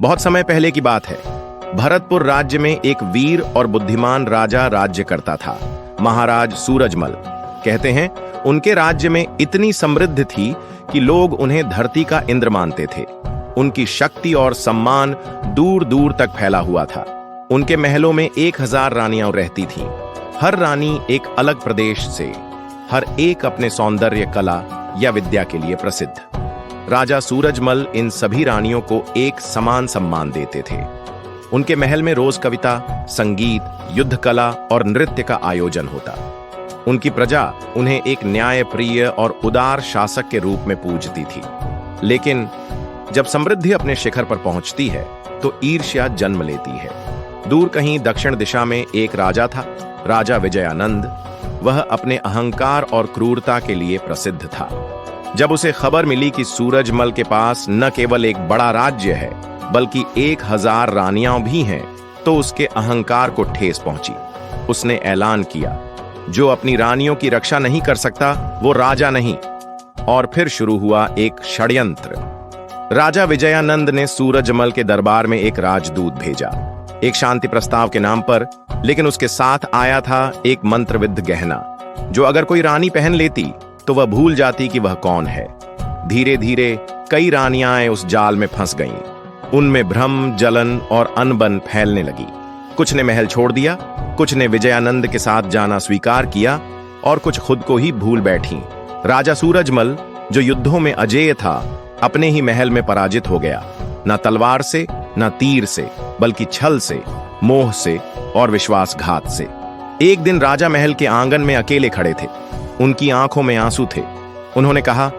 बहुत समय पहले की बात है। भरतपुर राज्य में एक वीर और बुद्धिमान राजा राज्य करता था, महाराज सूरजमल। कहते हैं उनके राज्य में इतनी समृद्धि थी कि लोग उन्हें धरती का इंद्र मानते थे। उनकी शक्ति और सम्मान दूर दूर तक फैला हुआ था। उनके महलों में 1000 रानियां रहती थीं। हर रानी एक अलग प्रदेश से, हर एक अपने सौंदर्य, कला या विद्या के लिए प्रसिद्ध। राजा सूरजमल इन सभी रानियों को एक समान सम्मान देते थे। उनके महल में रोज कविता, संगीत, युद्ध कला और नृत्य का आयोजन होता। उनकी प्रजा उन्हें एक न्यायप्रिय और उदार शासक के रूप में पूजती थी। लेकिन जब समृद्धि अपने शिखर पर पहुंचती है तो ईर्ष्या जन्म लेती है। दूर कहीं दक्षिण दिशा में एक राजा था, राजा विजयानंद। वह अपने अहंकार और क्रूरता के लिए प्रसिद्ध था। जब उसे खबर मिली कि सूरजमल के पास न केवल एक बड़ा राज्य है बल्कि 1000 रानियां भी हैं, तो उसके अहंकार को ठेस पहुंची। उसने ऐलान किया, जो अपनी रानियों की रक्षा नहीं कर सकता वो राजा नहीं। और फिर शुरू हुआ एक षड्यंत्र। राजा विजयानंद ने सूरजमल के दरबार में एक राजदूत भेजा, एक शांति प्रस्ताव के नाम पर। लेकिन उसके साथ आया था एक मंत्रविद्ध गहना, जो अगर कोई रानी पहन लेती तो वह भूल जाती कि वह कौन है। धीरे धीरे कई रानियां उस जाल में फंस गईं। उनमें भ्रम, जलन और अनबन फैलने लगी। कुछ ने महल छोड़ दिया, कुछ ने विजयानंद के साथ जाना स्वीकार किया और कुछ खुद को ही भूल बैठी। राजा सूरजमल, जो युद्धों में अजेय था, अपने ही महल में पराजित हो गया। न तलवार से, न तीर से, बल्कि छल से, मोह से और विश्वासघात से। एक दिन राजा महल के आंगन में अकेले खड़े थे। उनकी आंखों में आंसू थे। उन्होंने कहा,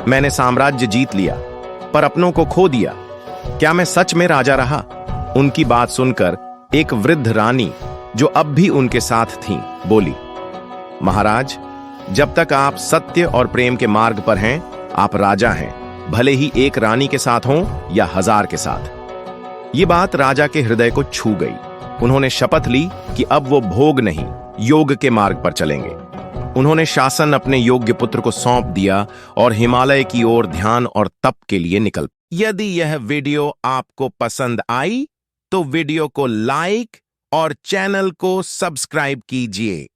मैंने साम्राज्य जीत लिया पर अपनों को खो दिया। क्या मैं सच में राजा रहा? उनकी बात सुनकर एक वृद्ध रानी, जो अब भी उनके साथ थीं, बोली, महाराज, जब तक आप सत्य और प्रेम के मार्ग पर हैं, आप राजा हैं, भले ही एक रानी के साथ हों या 1000 के साथ। ये बात राजा के हृदय को छू गई। उन्होंने शपथ ली कि अब वो भोग नहीं, योग के मार्ग पर चलेंगे। उन्होंने शासन अपने योग्य पुत्र को सौंप दिया और हिमालय की ओर ध्यान और तप के लिए निकल। यदि यह वीडियो आपको पसंद आई तो वीडियो को लाइक और चैनल को सब्सक्राइब कीजिए।